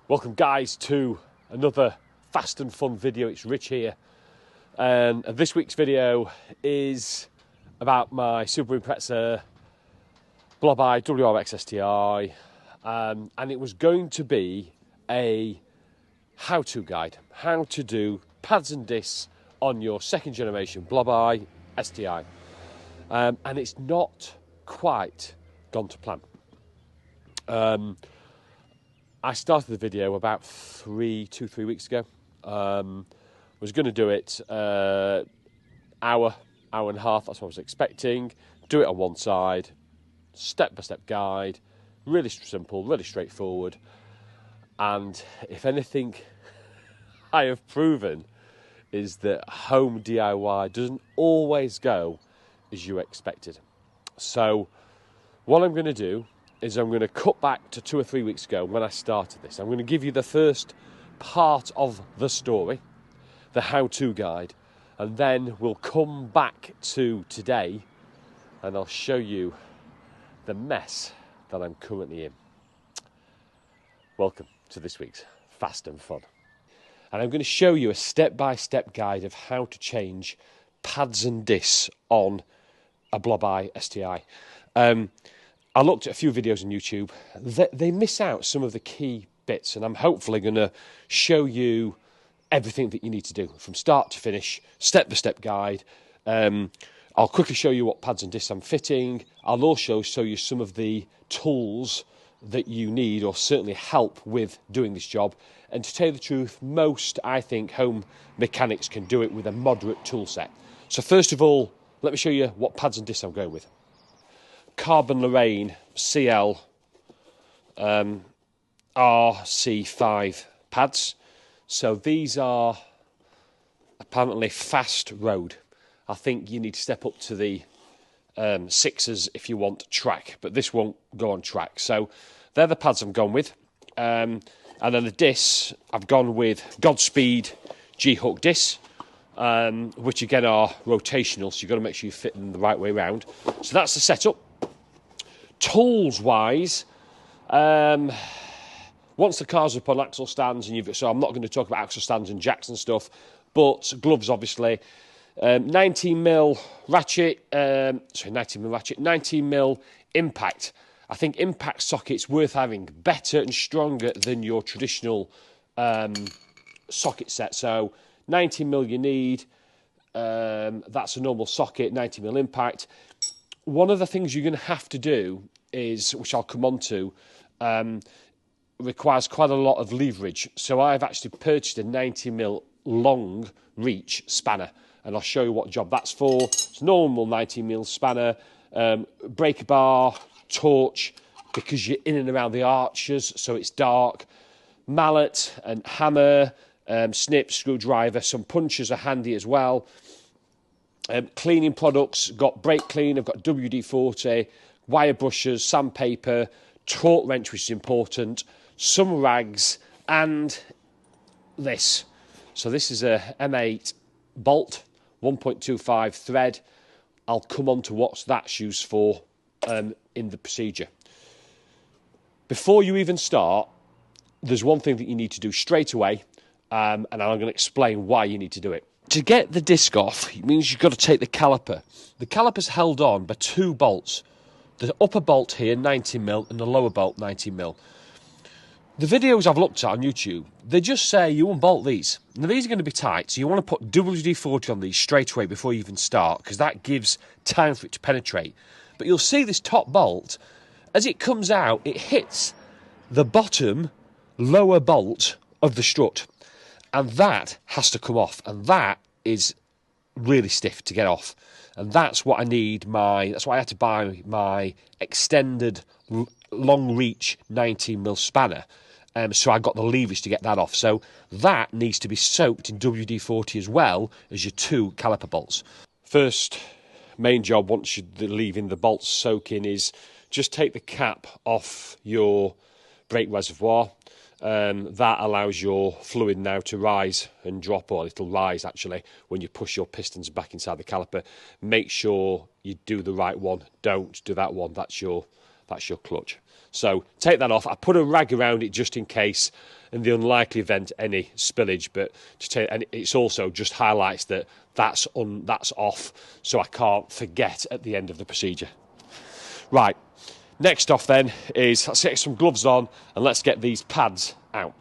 Welcome guys to another fast and fun video. It's Rich here, and this week's video is about my Subaru Impreza WRX STI, and it was going to be a how-to guide, how to do pads and discs on your second generation STI, and it's not quite gone to plan. I started the video about 3 weeks ago. Was going to do it hour and a half. That's what I was expecting. Do it on one side, step-by-step guide, really simple, really straightforward. And if anything I have proven is that home DIY doesn't always go as you expected. So what I'm going to do is I'm going to cut back to 2 or 3 weeks ago when I started this. I'm going to give you the first part of the story, the how-to guide, and then we'll come back to today and I'll show you the mess that I'm currently in. Welcome to this week's Fast and Fun. And I'm going to show you a step-by-step guide of how to change pads and discs on a STI. I looked at a few videos on YouTube. They miss out some of the key bits, and I'm hopefully going to show you everything that you need to do from start to finish, step-by-step guide. I'll quickly show you what pads and discs I'm fitting. I'll also show you some of the tools that you need, or certainly help with doing this job. And to tell you the truth, most, I think, home mechanics can do it with a moderate tool set. So first of all, let me show you what pads and discs I'm going with. Carbon Lorraine CL RC5 pads. So these are apparently fast road. I think you need to step up to the 6s if you want track, but this won't go on track. So they're the pads I've gone with. And then the discs, I've gone with Godspeed G-Hook discs, which again are rotational, so you've got to make sure you fit them the right way around. So that's the setup. Tools-wise, once the car's up on axle stands, and so I'm not going to talk about axle stands and jacks and stuff, but gloves, obviously. 19mm ratchet, 19mm impact. I think impact socket's worth having, better and stronger than your traditional socket set. So 19mm you need, that's a normal socket, 19mm impact. One of the things you're going to have to do is, which I'll come on to, requires quite a lot of leverage. So I've actually purchased a 90mm long reach spanner, and I'll show you what job that's for. It's normal 90mm spanner, breaker bar, torch, because you're in and around the arches, so it's dark, mallet and hammer, snip, screwdriver, some punches are handy as well. Cleaning products, got brake clean, I've got WD-40, wire brushes, sandpaper, torque wrench, which is important, some rags, and this. So this is a M8 bolt, 1.25 thread. I'll come on to what that's used for in the procedure. Before you even start, there's one thing that you need to do straight away, and I'm going to explain why you need to do it. To get the disc off, it means you've got to take the caliper. The caliper's held on by 2 bolts. The upper bolt here, 90mm, and the lower bolt, 90mm. The videos I've looked at on YouTube, they just say you unbolt these. Now, these are going to be tight, so you want to put WD-40 on these straight away before you even start, because that gives time for it to penetrate. But you'll see this top bolt, as it comes out, it hits the bottom lower bolt of the strut. And that has to come off, and that is really stiff to get off. And that's what I need that's why I had to buy my extended long reach 19mm spanner. So I got the levers to get that off. So that needs to be soaked in WD-40 as well as your 2 caliper bolts. First main job, once you're leaving the bolts soaking, is just take the cap off your brake reservoir. That allows your fluid now to rise and drop, or it'll rise actually when you push your pistons back inside the caliper. Make sure you do the right one. Don't do that one. That's your that's your clutch. So take that off. I put a rag around it just in case, in the unlikely event any spillage, but and it's also just highlights that that's off, so I can't forget at the end of the procedure. Right, next off then is, let's get some gloves on and let's get these pads out.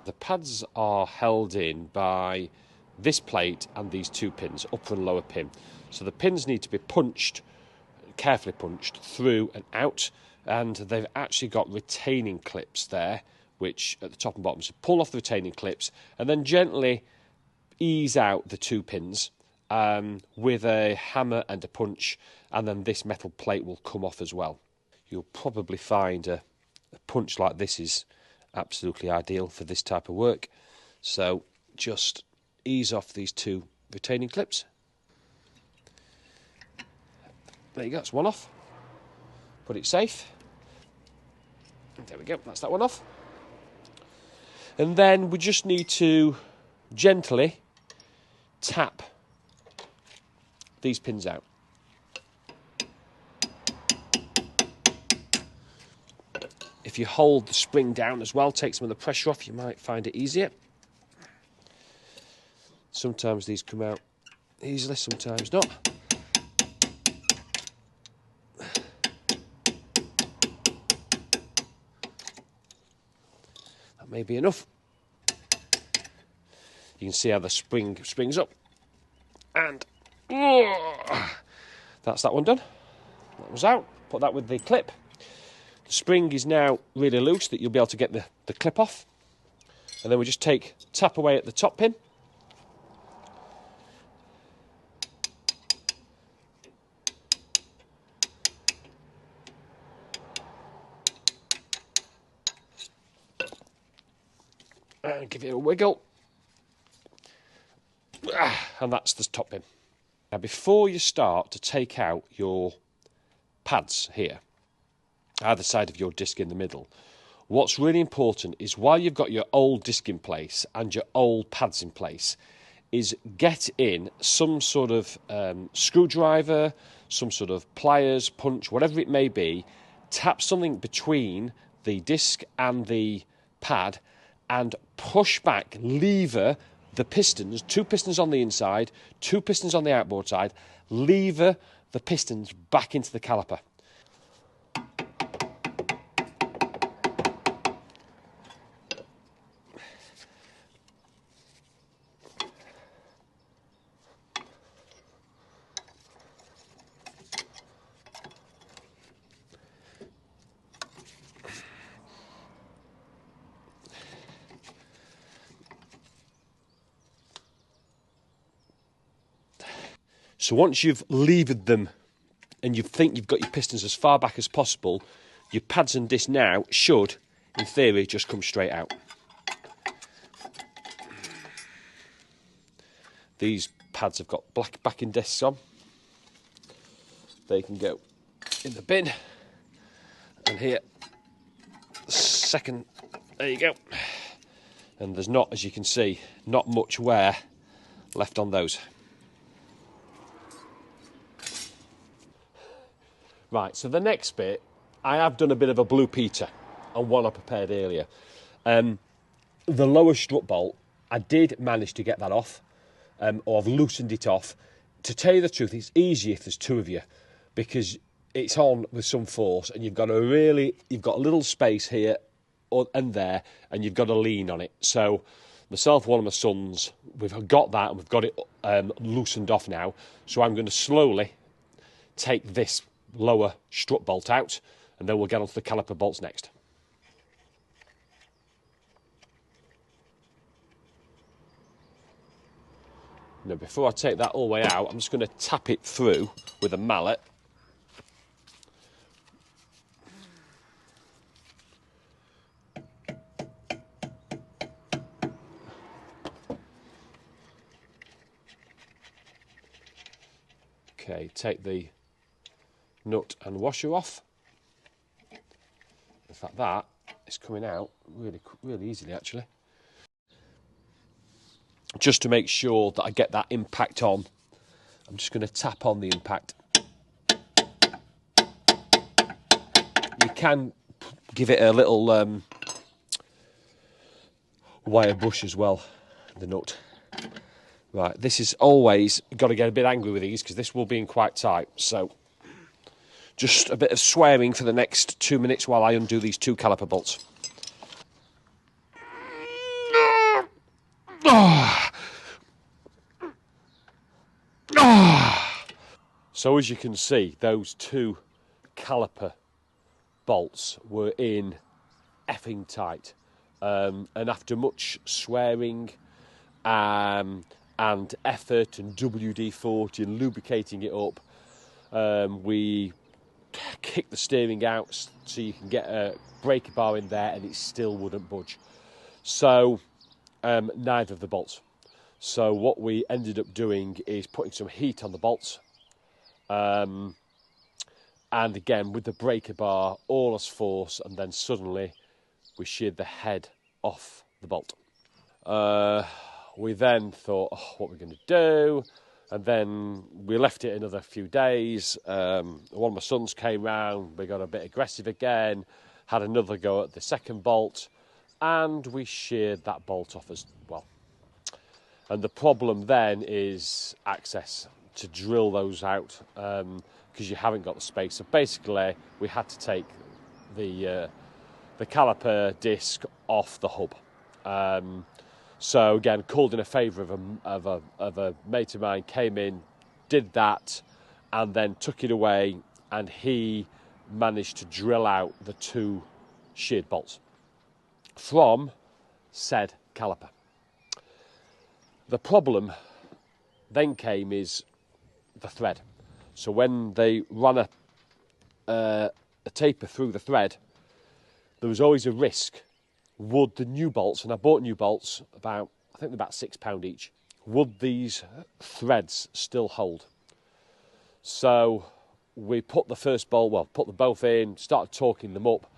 The pads are held in by this plate and these two pins, upper and lower pin. So the pins need to be punched, carefully punched through and out, and they've actually got retaining clips there, which at the top and bottom. So pull off the retaining clips and then gently ease out the two pins with a hammer and a punch, and then this metal plate will come off as well. You'll probably find a punch like this is absolutely ideal for this type of work. So just ease off these two retaining clips. There you go, that's one off. Put it safe. There we go, that's that one off. And then we just need to gently tap these pins out. If you hold the spring down as well, take some of the pressure off, you might find it easier. Sometimes these come out easily, sometimes not. That may be enough. You can see how the spring springs up. And that's that one done. That was out. Put that with the clip. The spring is now really loose, that you'll be able to get the clip off. And then we just tap away at the top pin. And give it a wiggle. And that's the top pin. Now before you start to take out your pads here, either side of your disc in the middle, what's really important is, while you've got your old disc in place and your old pads in place, is get in some sort of screwdriver, some sort of pliers, punch, whatever it may be, tap something between the disc and the pad and push back, lever the pistons, two pistons on the inside, two pistons on the outboard side, lever the pistons back into the caliper. So once you've levered them and you think you've got your pistons as far back as possible, your pads and disc now should, in theory, just come straight out. These pads have got black backing discs on. They can go in the bin. And here, second, there you go. And there's not, as you can see, not much wear left on those. Right, so the next bit, I have done a bit of a Blue Peter on one I prepared earlier. The lower strut bolt, I did manage to get that off, or I've loosened it off. To tell you the truth, it's easy if there's two of you, because it's on with some force, and you've got a little space here and there, and you've got to lean on it. So myself, one of my sons, we've got that, and we've got it loosened off now. So I'm going to slowly take this lower strut bolt out, and then we'll get onto the caliper bolts next. Now before I take that all the way out, I'm just going to tap it through with a mallet. Okay, take the nut and washer off. In fact, that is coming out really easily, actually. Just to make sure that I get that impact on, I'm just going to tap on the impact. You can give it a little wire brush as well, the nut. Right, this is always got to get a bit angry with these because this will be in quite tight. So just a bit of swearing for the next 2 minutes while I undo these 2 caliper bolts. So as you can see, those 2 caliper bolts were in effing tight. And after much swearing and effort and WD-40 and lubricating it up, we kicked the steering out so you can get a breaker bar in there and it still wouldn't budge. So neither of the bolts. So what we ended up doing is putting some heat on the bolts, and again with the breaker bar all as force, and then suddenly we sheared the head off the bolt. We then thought, oh, what we're going to do, and then we left it another few days. One of my sons came round, we got a bit aggressive again, had another go at the second bolt, and we sheared that bolt off as well. And the problem then is access to drill those out, because you haven't got the space. So basically, we had to take the caliper disc off the hub. So again, called in a favour of a mate of mine, came in, did that, and then took it away, and he managed to drill out the 2 sheared bolts from said caliper. The problem then came is the thread. So when they ran a taper through the thread, there was always a risk. Would the new bolts, and I bought new bolts I think they're about £6 each, would these threads still hold? So we put the first bolt, put them both in, started torquing them up,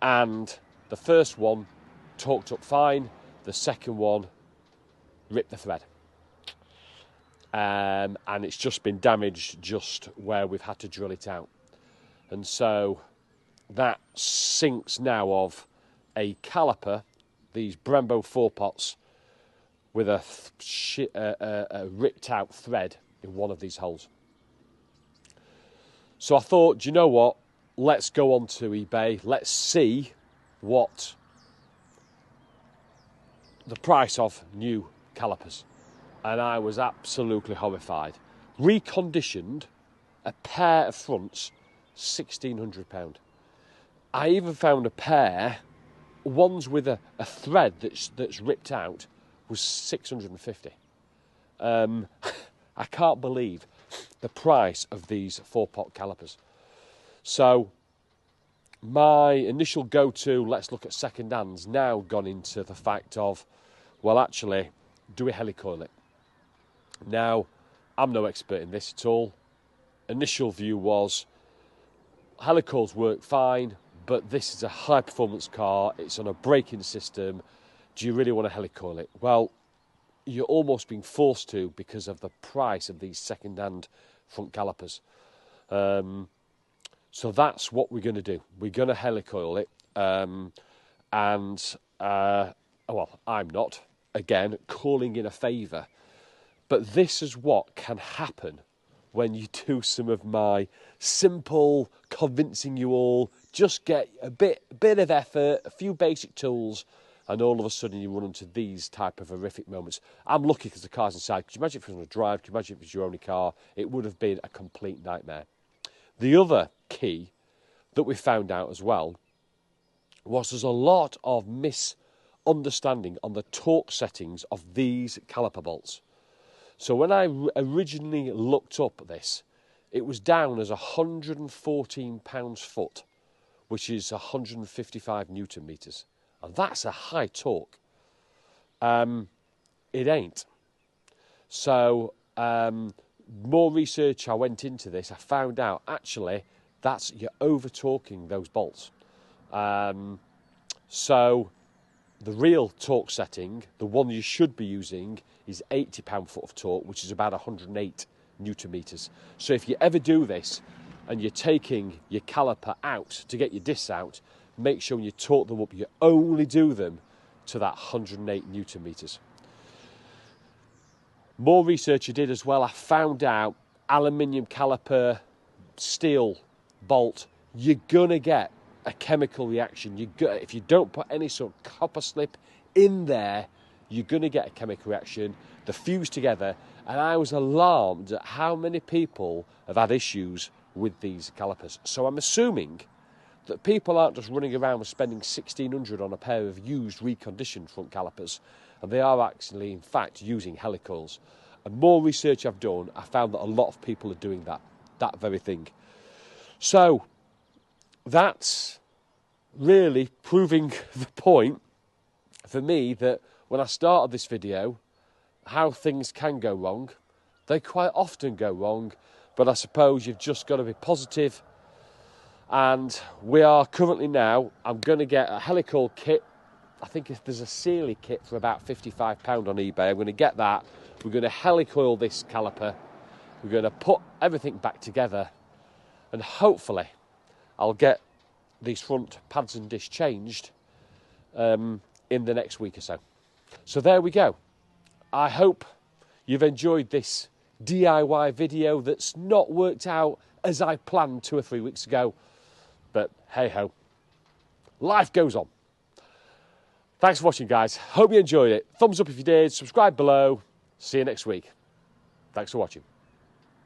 and the first one torqued up fine, the second one ripped the thread. And it's just been damaged just where we've had to drill it out. And so that sinks now of a caliper, these Brembo 4-pots, with a ripped out thread in one of these holes. So I thought, do you know what? Let's go on to eBay. Let's see what the price of new calipers. And I was absolutely horrified. Reconditioned, a pair of fronts, £1,600. I even found a pair, ones with a thread that's ripped out, was £650. I can't believe the price of these 4-pot calipers. So my initial go-to, let's look at second-hands, now gone into the fact of, well, actually, do we helicoil it? Now, I'm no expert in this at all. Initial view was, helicoils work fine, but this is a high-performance car, it's on a braking system, do you really want to helicoil it? Well, you're almost being forced to because of the price of these second-hand front calipers. So that's what we're going to do. We're going to helicoil it, well, I'm not, again, calling in a favour. But this is what can happen when you do some of my simple, convincing you all, just get a bit of effort, a few basic tools, and all of a sudden you run into these type of horrific moments. I'm lucky because the car's inside. Could you imagine if it was on a drive? Could you imagine if it was your only car? It would have been a complete nightmare. The other key that we found out as well was there's a lot of misunderstanding on the torque settings of these caliper bolts. So when I originally looked up this, it was down as 114 pounds-foot, which is 155 newton meters. And that's a high torque. It ain't. So more research I went into this, I found out actually that's you're over-torquing those bolts. So the real torque setting, the one you should be using, is 80 pound-foot of torque, which is about 108 newton meters. So if you ever do this, and you're taking your caliper out to get your discs out, make sure when you torque them up, you only do them to that 108 Newton meters. More research I did as well, I found out aluminium caliper, steel bolt, you're going to get a chemical reaction. If you don't put any sort of copper slip in there, you're going to get a chemical reaction. They fuse together, and I was alarmed at how many people have had issues with these calipers. So I'm assuming that people aren't just running around and spending $1,600 on a pair of used reconditioned front calipers, and they are actually, in fact, using helicoils. And more research I've done, I found that a lot of people are doing that very thing. So that's really proving the point for me that when I started this video, how things can go wrong. They quite often go wrong, but I suppose you've just got to be positive. And we are currently now, I'm going to get a helical kit. I think if there's a Sealy kit for about £55 on eBay, I'm going to get that. We're going to helicoil this caliper. We're going to put everything back together, and hopefully I'll get these front pads and discs changed in the next week or so. So there we go. I hope you've enjoyed this DIY video that's not worked out as I planned 2 or 3 weeks ago. But hey ho, life goes on. Thanks for watching, guys. Hope you enjoyed it. Thumbs up if you did. Subscribe below. See you next week. Thanks for watching.